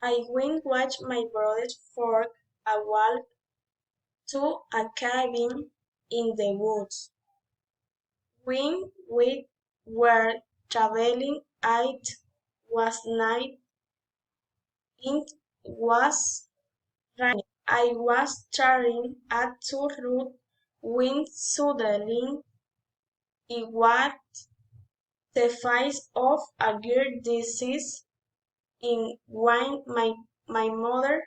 I went watch my brother for a walk to a cabin in the woods. When we were traveling, it was night. It was raining. I was staring at the road when suddenly it was the face of a girl disease in when my mother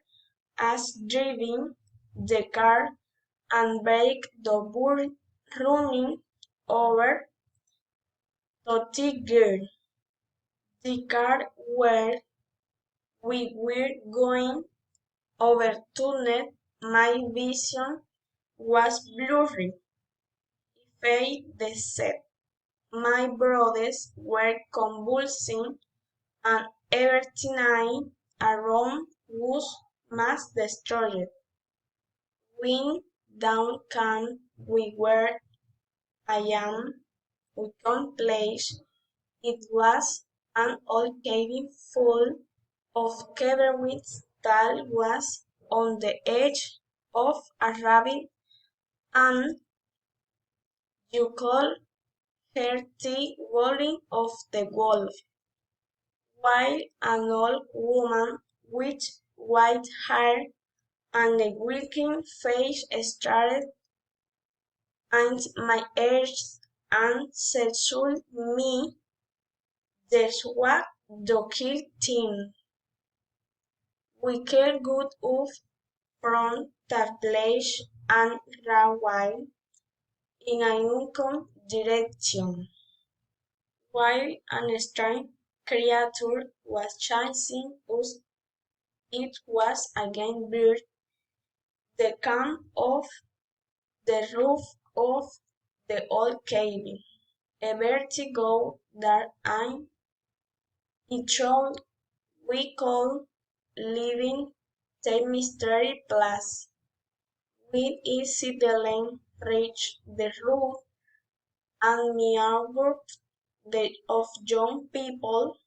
was driving the car and break the bull running over the girl. The car where we were going overturned. My vision was blurry. Fate the set. My brothers were convulsing and everything around was mass destroyed. When down came we were I am we come place. It was an old cabin full of caverns that was on the edge of a ravine, and you could hear the wailing of the wolf, while an old woman with white hair and a wilting face stared into my ears and said to me, "That's what the kill thing. We can get off from that place and run away in an unknown direction." While an strange creature was chasing us, it was again bird the came off the roof of the old cabin. A vertigo that it showed we could living the mystery place. When easy the lane reached the roof and nearby the of young people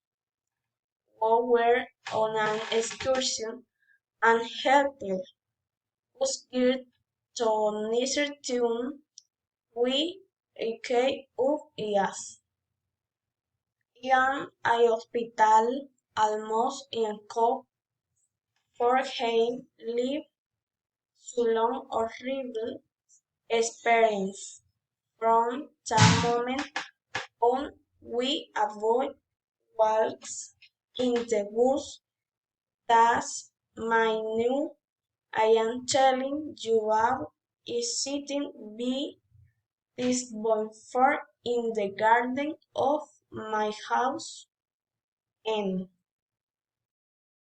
who were on an excursion and helped us get to nicer tune we came up yes. In a hospital almost in cop for him lived so long horrible experience. From that moment on we avoid walks in the woods. That's my new I am telling you about is sitting by this bonfire in the garden of my house and